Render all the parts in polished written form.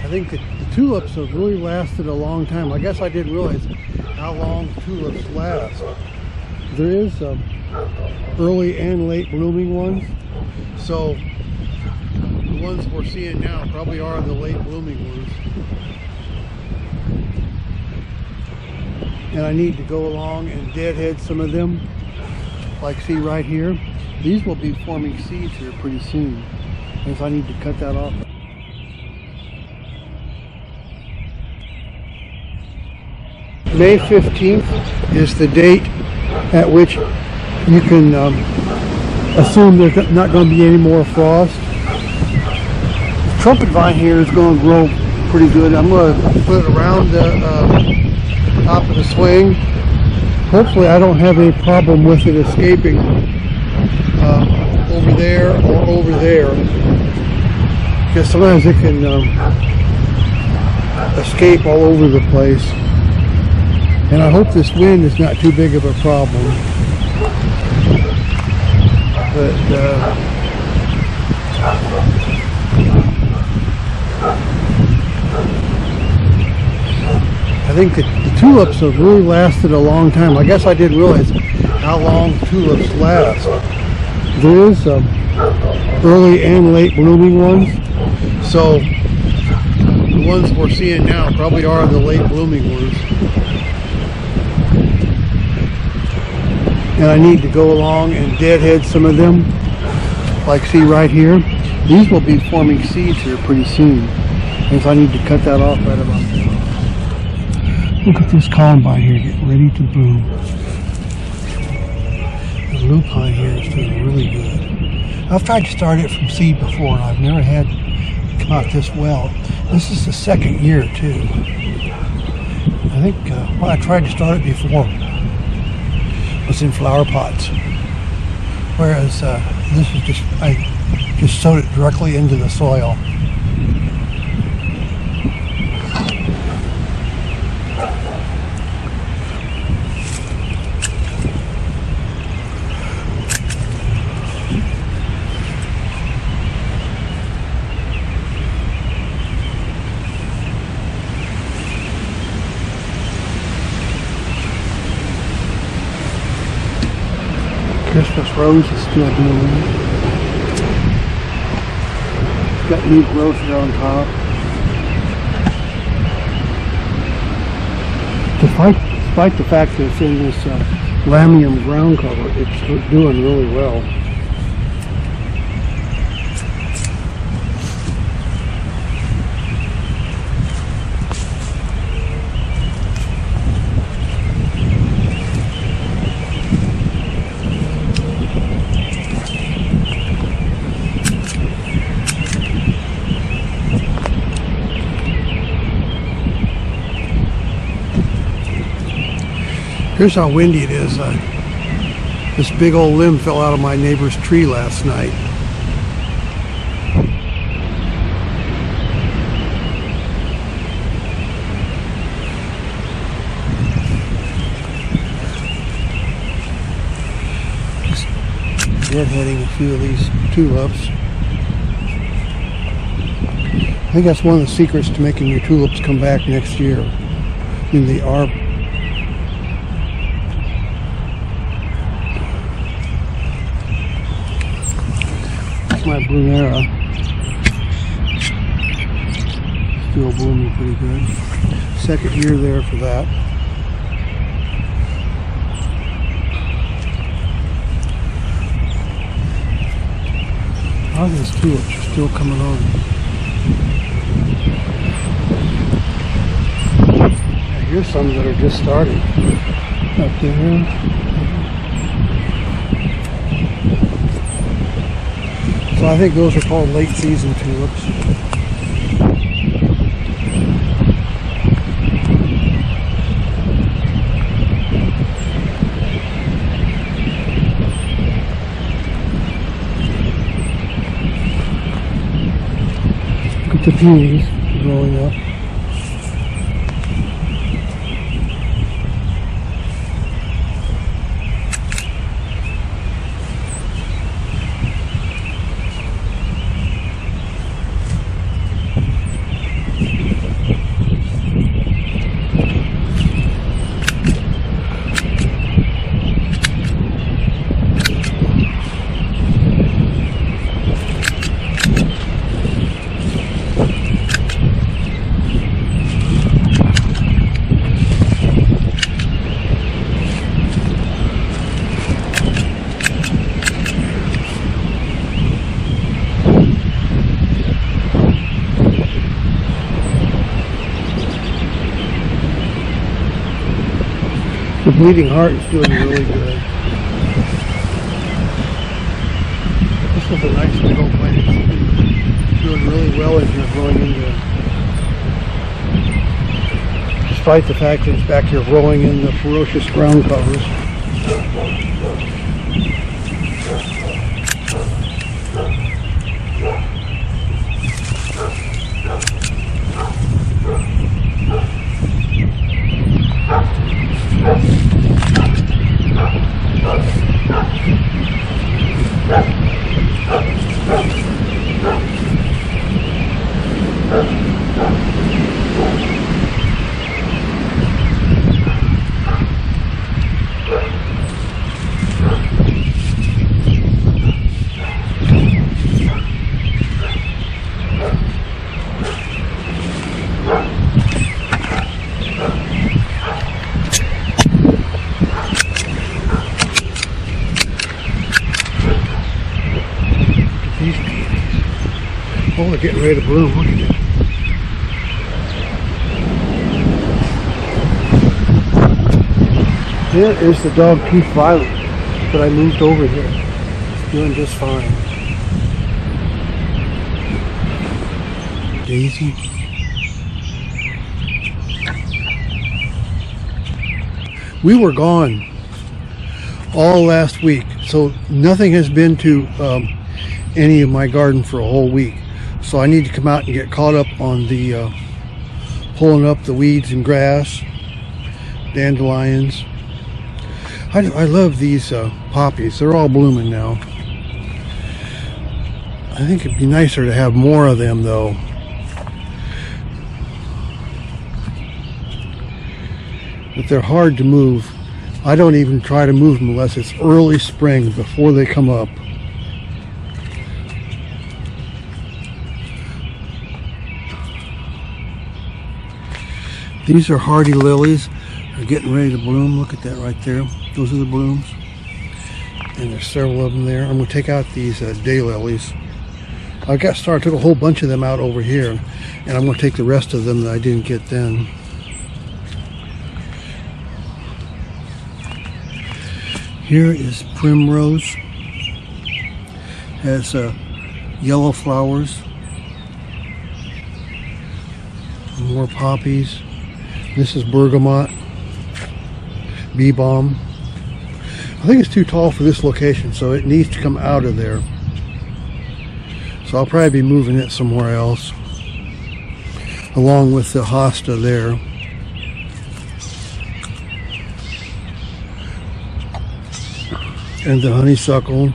I think the tulips have really lasted a long time. I guess I didn't realize how long tulips last. There is early and late blooming ones. So the ones we're seeing now probably are the late blooming ones. And I need to go along and deadhead some of them. Like see right here. These will be forming seeds here pretty soon. And so I need to cut that off. May 15th is the date at which you can assume there's not going to be any more frost. The trumpet vine here is going to grow pretty good. I'm going to put it around the top of the swing. Hopefully I don't have any problem with it escaping over there or over there, because sometimes it can escape all over the place. And I hope this wind is not too big of a problem. But I think that the tulips have really lasted a long time. I guess I didn't realize how long tulips last. There is early and late blooming ones. So the ones we're seeing now probably are the late blooming ones. And I need to go along and deadhead some of them. Like see right here. These will be forming seeds here pretty soon. And so I need to cut that off right about there. Look at this Columbine here getting ready to bloom. The lupine here is doing really good. I've tried to start it from seed before and I've never had it come out this well. This is the second year too. I think when I tried to start it before, was in flower pots, whereas this is just, I just sowed it directly into the soil. Christmas rose is still blooming. It's got new growth here on top. Despite the fact that it's in this lamium ground cover, it's doing really well. Here's how windy it is. This big old limb fell out of my neighbor's tree last night. Just deadheading a few of these tulips. I think that's one of the secrets to making your tulips come back next year. They are. My Brunera, still blooming pretty good. Second year there for that. A lot of these tulips are still coming on. Here's some that are just starting up there. So I think those are called late season tulips. Look at the peonies growing up. Bleeding Heart is doing really good. This was a nice big old plant. It's doing really well as you're growing into it. Despite the fact that it's back here growing in the ferocious ground covers. These peonies. Oh, they're getting ready to bloom. Look at that. Here is the dogtooth violet that I moved over here. It's doing just fine. Daisy. We were gone all last week, so nothing has been to any of my garden for a whole week. So I need to come out and get caught up on the pulling up the weeds and grass, dandelions. I love these poppies. They're all blooming now. I think it'd be nicer to have more of them though. But they're hard to move. I don't even try to move them unless it's early spring before they come up. These are hardy lilies. They're getting ready to bloom. Look at that right there. Those are the blooms. And there's several of them there. I'm going to take out these daylilies. I took a whole bunch of them out over here. And I'm going to take the rest of them that I didn't get then. Here is primrose. Has yellow flowers. More poppies. This is bergamot. Bee balm. I think it's too tall for this location, so it needs to come out of there. So I'll probably be moving it somewhere else, along with the hosta there. And the honeysuckle.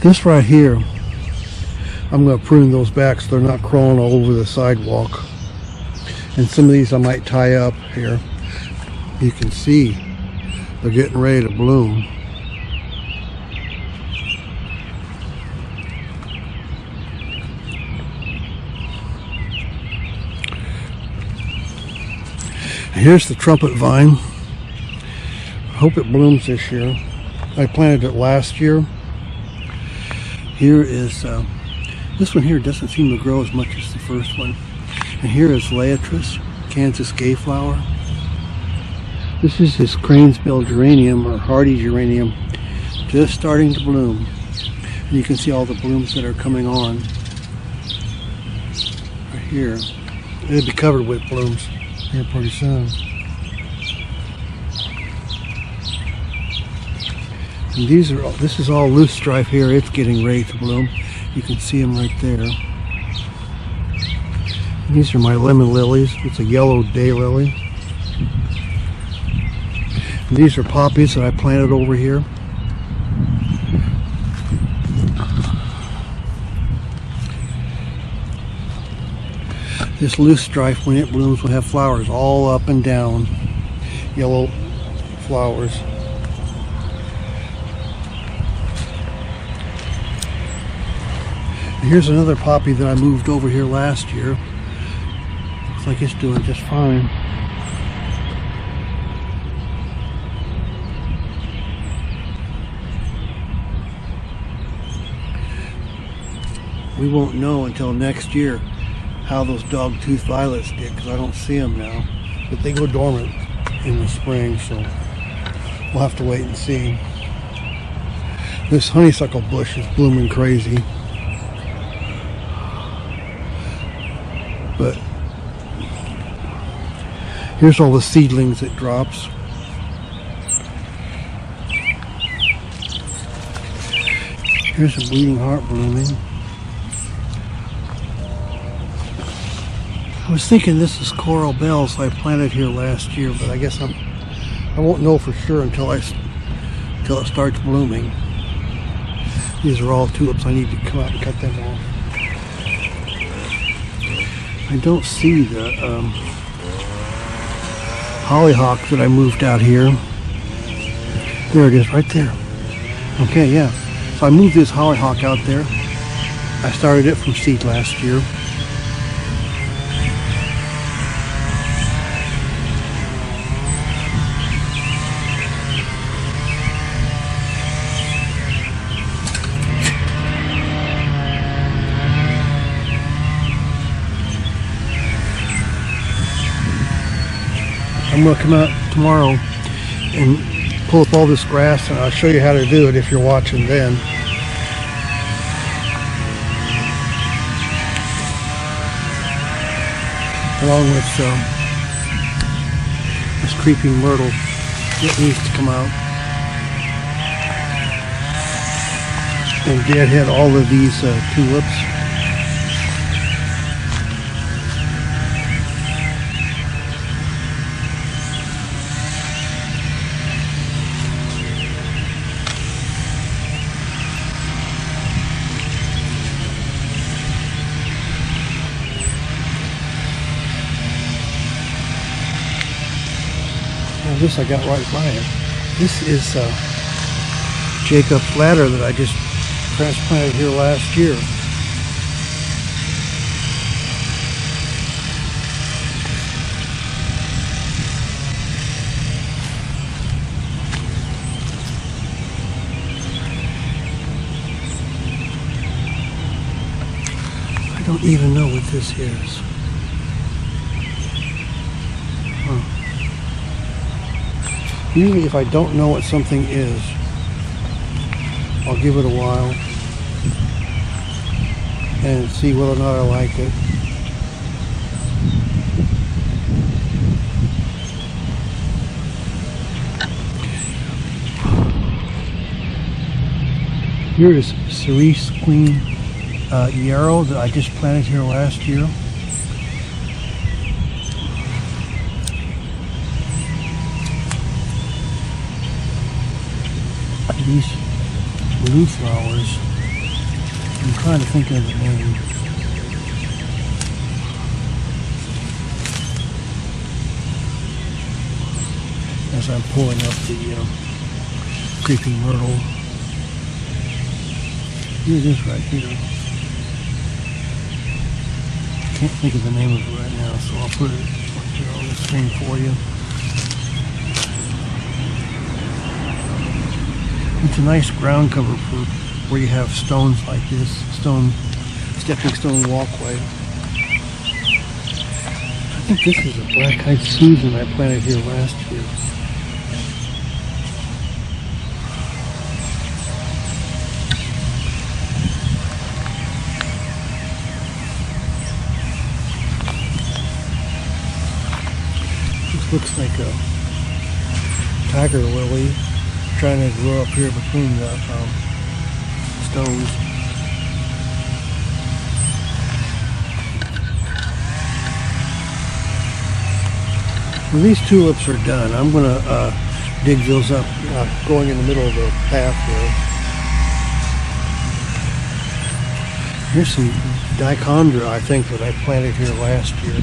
This right here, I'm going to prune those back so they're not crawling all over the sidewalk. And some of these I might tie up here. You can see they're getting ready to bloom. Here's the trumpet vine. I hope it blooms this year. I planted it last year. Here is, this one here doesn't seem to grow as much as the first one. And here is Laetris, Kansas gayflower. This is his crane's bill geranium or hardy geranium, just starting to bloom. And you can see all the blooms that are coming on right here. It'll be covered with blooms here pretty soon. And this is all loosestrife here. It's getting ready to bloom. You can see them right there. And these are my lemon lilies. It's a yellow daylily. And these are poppies that I planted over here. This loosestrife, when it blooms, will have flowers all up and down. Yellow flowers. And here's another poppy that I moved over here last year. Looks like it's doing just fine. We won't know until next year how those dogtooth violets did, because I don't see them now. But they go dormant in the spring, so we'll have to wait and see. This honeysuckle bush is blooming crazy. But here's all the seedlings it drops. Here's a bleeding heart blooming. I was thinking this is coral bells I planted here last year, but I guess I won't know for sure until it starts blooming. These are all tulips. I need to come out and cut them off. I don't see the hollyhock that I moved out here. There it is, right there. Okay, yeah. So I moved this hollyhock out there. I started it from seed last year. I'm going to come out tomorrow and pull up all this grass, and I'll show you how to do it if you're watching then. Along with this creeping myrtle that needs to come out. And deadhead all of these tulips. This I got right by it. This is Jacob's ladder that I just transplanted here last year. I don't even know what this is. Usually if I don't know what something is, I'll give it a while and see whether or not I like it. Here is cerise queen yarrow that I just planted here last year. These blue flowers, I'm trying to think of the name. As I'm pulling up the creeping myrtle. Here it is right here. Can't think of the name of it right now, so I'll put it here on the screen for you. It's a nice ground cover for where you have stones like this, stepping stone walkway. I think this is a black-eyed Susan I planted here last year. This looks like a tiger lily. Trying to grow up here between the stones. When these tulips are done, I'm going to dig those up, going in the middle of the path there. Here's some dichondra, I think, that I planted here last year.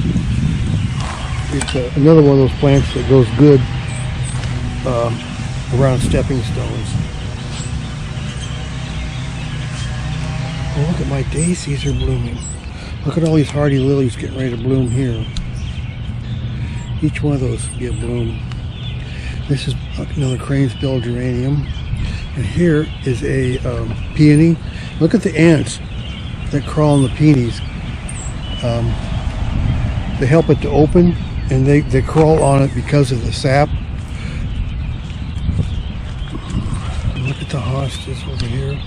It's another one of those plants that goes good around stepping stones. Oh, look at my daisies are blooming. Look at all these hardy lilies getting ready to bloom here. Each one of those will be a bloom. This is another crane's bill geranium. And here is a peony. Look at the ants that crawl on the peonies. They help it to open, and they crawl on it because of the sap. magenta hostas over here.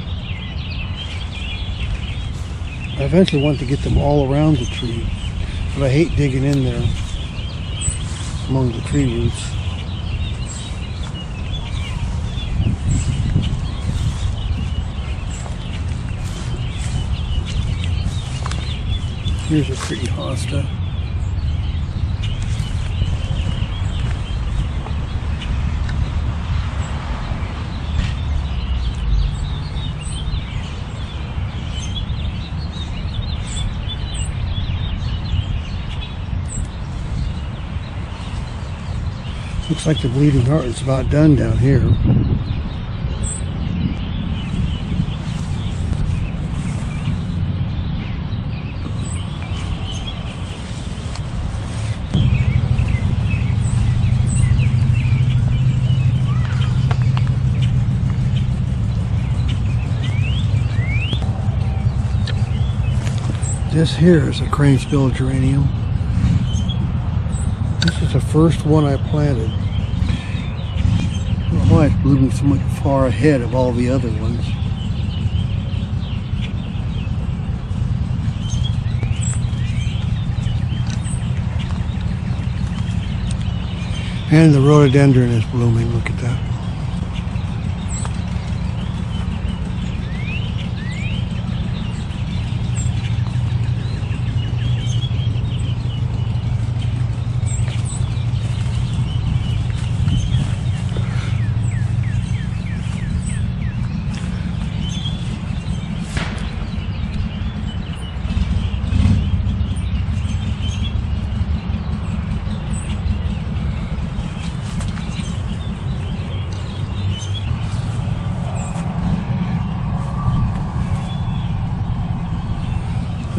I eventually want to get them all around the tree, but I hate digging in there among the tree roots. Here's a pretty hosta. Looks like the bleeding heart is about done down here. This here is a crane-bill geranium. This is the first one I planted. I don't know why it's blooming so much far ahead of all the other ones. And the rhododendron is blooming, look at that.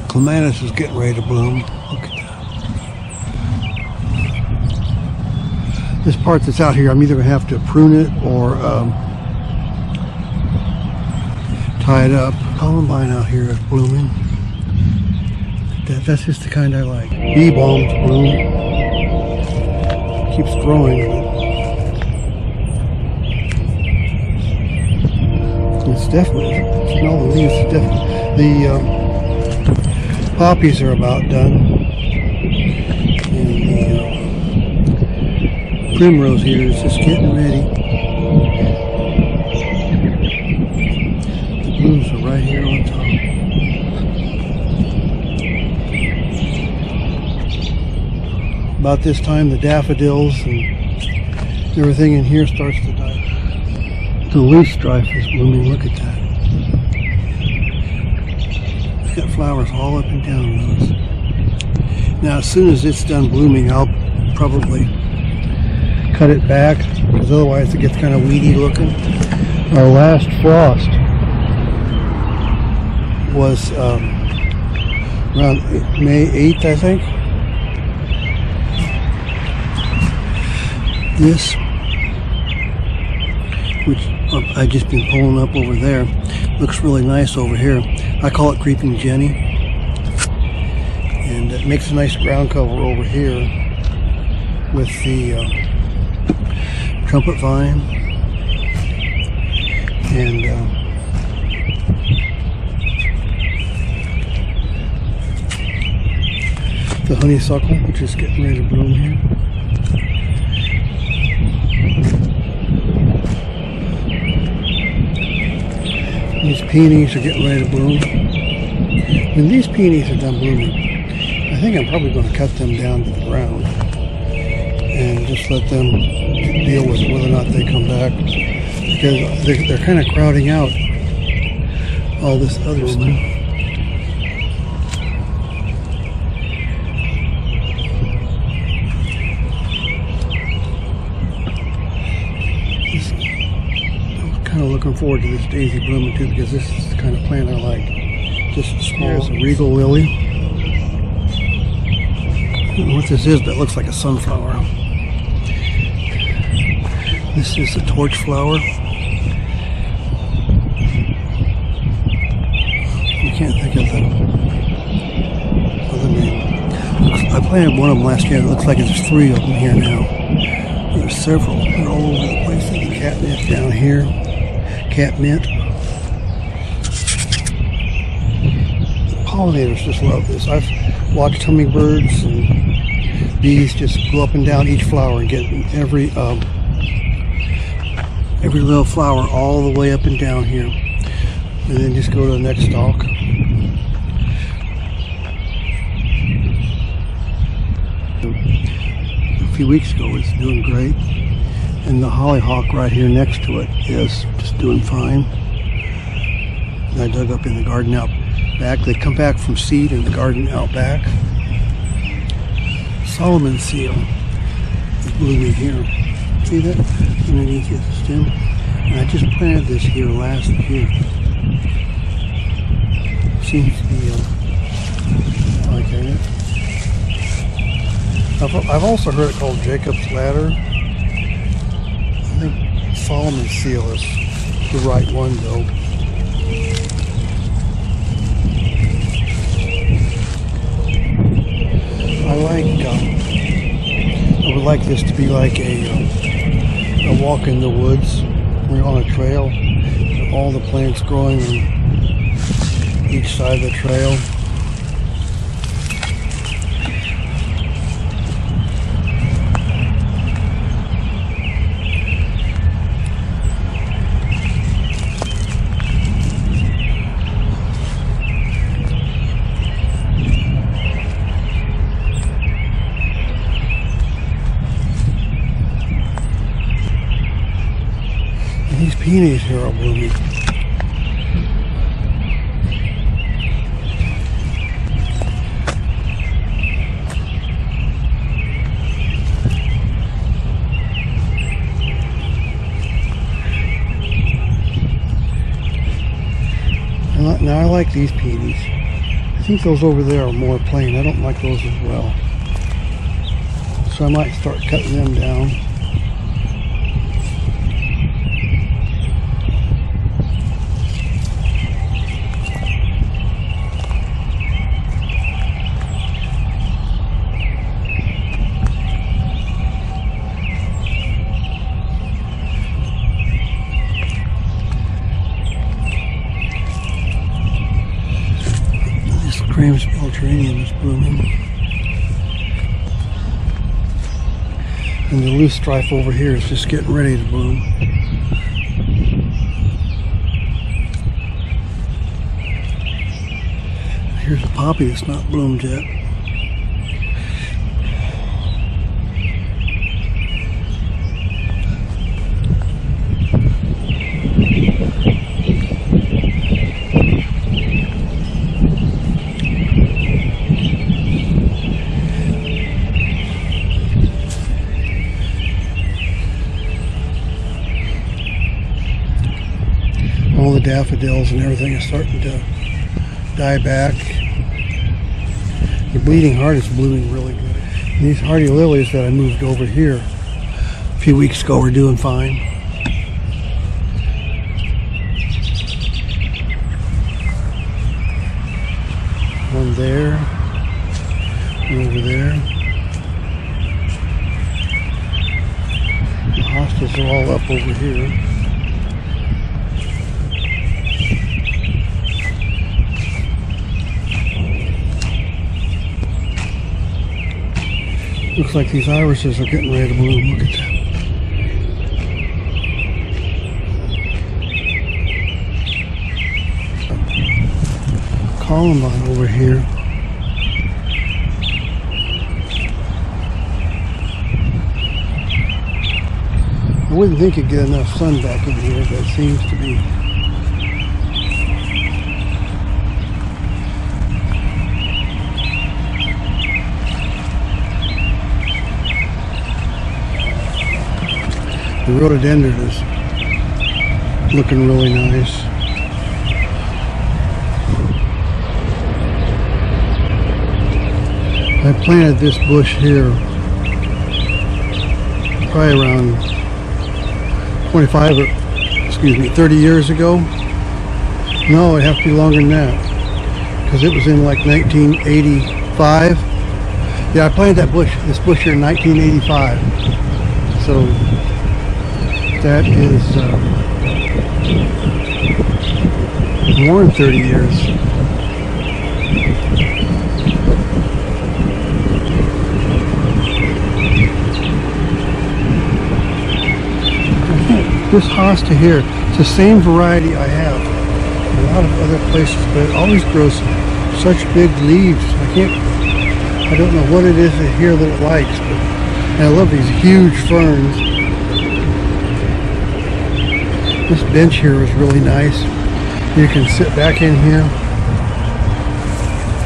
Clematis is getting ready to bloom. Look at that. This part that's out here, I'm either going to have to prune it or tie it up. Columbine out here is blooming. That's just the kind I like. Bee balms bloom. Keeps growing. It's definitely, smell the leaves, it's definitely. The poppies are about done. And the primrose here is just getting ready. The blooms are right here on top. About this time, the daffodils and everything in here starts to die. The loosestrife is blooming. Look at that. Got flowers all up and down those. Now as soon as it's done blooming, I'll probably cut it back because otherwise it gets kind of weedy looking. Our last frost was around May 8th, I think. This, which I've just been pulling up over there, looks really nice over here. I call it Creeping Jenny, and it makes a nice ground cover over here with the trumpet vine and the honeysuckle, which is getting ready to bloom here. These peonies are getting ready to bloom. When these peonies are done blooming, I think I'm probably going to cut them down to the ground and just let them deal with whether or not they come back, because they're kind of crowding out all this other stuff. I'm looking forward to this daisy blooming too, because this is the kind of plant I like. Just small. Here's a regal lily. I don't know what this is, but it looks like a sunflower. This is a torch flower. I can't think of the other name. I planted one of them last year. It looks like there's 3 of them here now. There's several. They're all over the place. The catnip down here. Catmint. The pollinators just love this. I've watched hummingbirds and bees just go up and down each flower and get every little flower all the way up and down here, and then just go to the next stalk. A few weeks ago it's doing great, and the hollyhock right here next to it is just doing fine. And I dug up in the garden out back. They come back from seed in the garden out back. Solomon seal is blooming here. See that? Underneath the stem. And I just planted this here last year. Seems to be liking it. I've also heard it called Jacob's Ladder. I think Solomon seal is the right one though. I would like this to be like a walk in the woods. We're on a trail, all the plants growing on each side of the trail. These peonies here are blooming. Now I like these peonies. I think those over there are more plain. I don't like those as well. So I might start cutting them down. Geranium is blooming, and the loosestrife over here is just getting ready to bloom. Here's a poppy that's not bloomed yet. All the daffodils and everything is starting to die back. The bleeding heart is blooming really good. And these hardy lilies that I moved over here a few weeks ago are doing fine. One there, one over there. The hostas are all up over here. Looks like these irises are getting ready to bloom. Look at that. Columbine over here. I wouldn't think you'd get enough sun back in here, but it seems to be. The rhododendron is looking really nice. I planted this bush here probably around 30 years ago. No, it'd have to be longer than that, because it was in like 1985. Yeah, I planted this bush here in 1985. So that is More than 30 years. This hosta here, it's the same variety I have in a lot of other places, but it always grows such big leaves. I don't know what it is here that it likes, but and I love these huge ferns. This bench here is really nice. You can sit back in here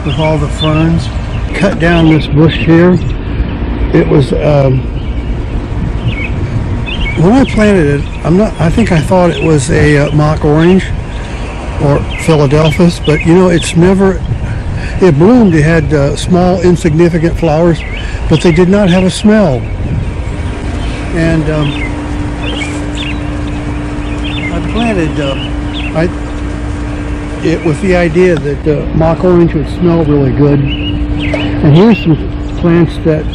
with all the ferns. Cut down this bush here. It was when I planted it, I think I thought it was a mock orange or Philadelphus, but you know, it bloomed. It had small, insignificant flowers, but they did not have a smell. And I planted it with the idea that mock orange would smell really good. And here's some plants that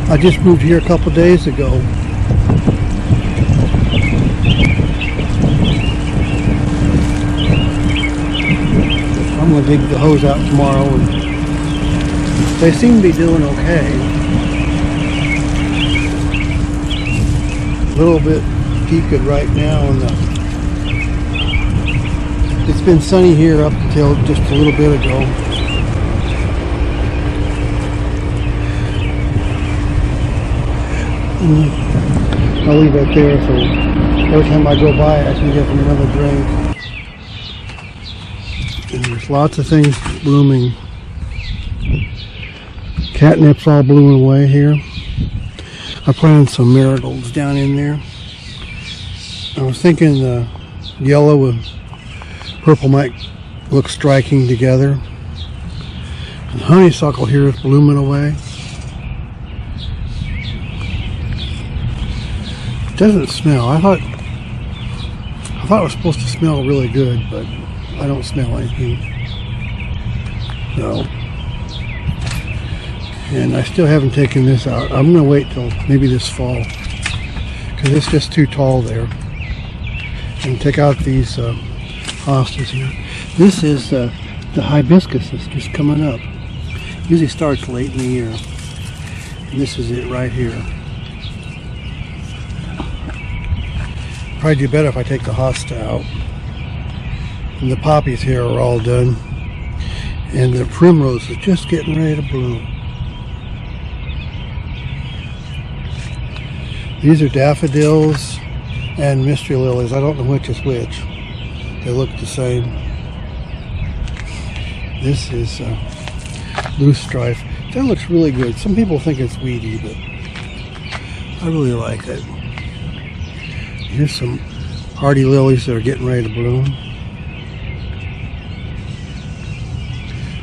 I just moved here a couple days ago. I'm going to dig the hose out tomorrow, and they seem to be doing okay. A little bit peaked right now, and it's been sunny here up until just a little bit ago. I'll leave that there so every time I go by I can get them another drink. And there's lots of things blooming. Catnip's all blooming away here. I planted some marigolds down in there. I was thinking the yellow and purple might look striking together. And honeysuckle here is blooming away. It doesn't smell. I thought it was supposed to smell really good, but I don't smell anything. No. And I still haven't taken this out. I'm going to wait till maybe this fall, because it's just too tall there. And take out these hostas here. This is the hibiscus that's just coming up. Usually starts late in the year. And this is it right here. Probably do better if I take the hosta out. And the poppies here are all done. And the primrose is just getting ready to bloom. These are daffodils and mystery lilies. I don't know which is which. They look the same. This is loosestrife. That looks really good. Some people think it's weedy, but I really like it. Here's some hardy lilies that are getting ready to bloom.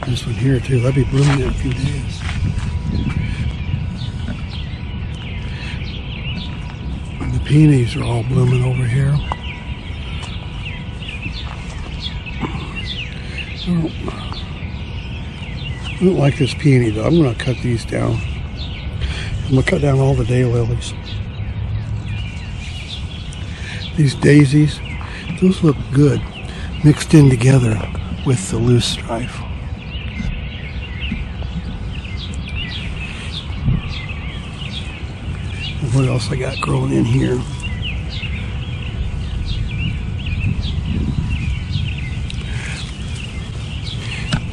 This one here too. That'll be blooming in a few days. And the peonies are all blooming over here. I don't like this peony though. I'm going to cut these down. I'm going to cut down all the daylilies. These daisies, those look good mixed in together with the loosestrife. And what else I got growing in here?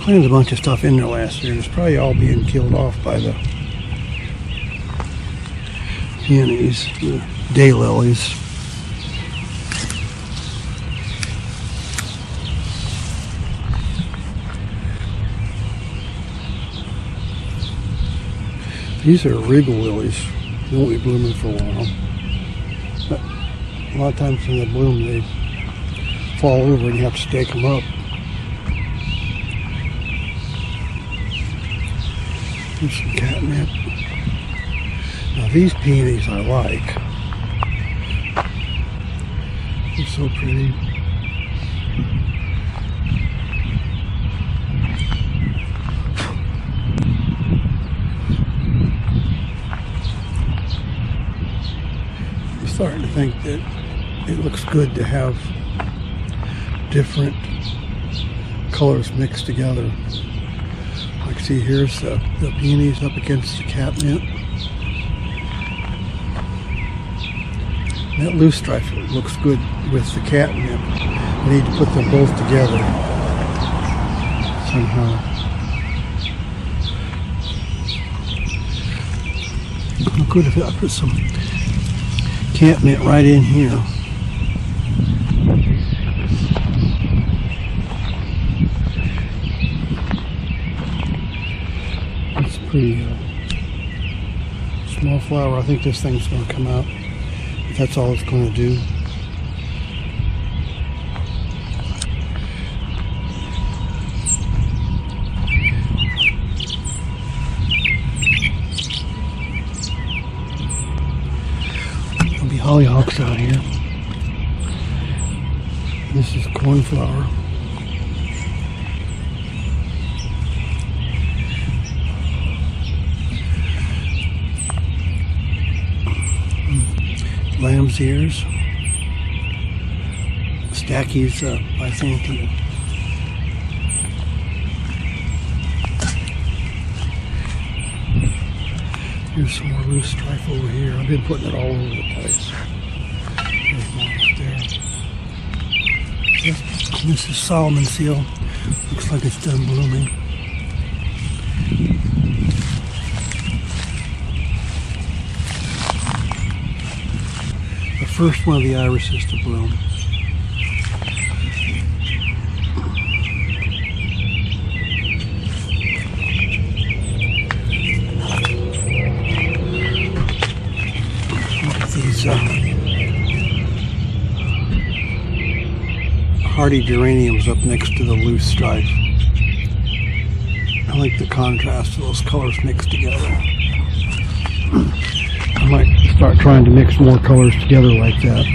Planted a bunch of stuff in there last year, and it's probably all being killed off by the peonies, the daylilies. These are regal lilies. They won't be blooming for a while. But a lot of times when they bloom, they fall over and you have to stake them up. Here's some catnip. Now these peonies I like. They're so pretty. I'm starting to think that it looks good to have different colors mixed together. Like, see, here's the peonies up against the catmint. That loosestrife looks good with the catnip. I need to put them both together somehow. How good if I put some catnip right in here. It's pretty small flower. I think this thing's going to come out. That's all it's going to do. There'll be hollyhocks out here. This is cornflower. Lamb's ears, stackies, I think. Here's some more loosestrife over here. I've been putting it all over the place. There's one right there. This is Solomon seal. Looks like it's done blooming. First one of the irises to bloom. Look at these hardy geraniums up next to the loosestrife. I like the contrast of those colors mixed together. I might start trying to mix more colors together like that.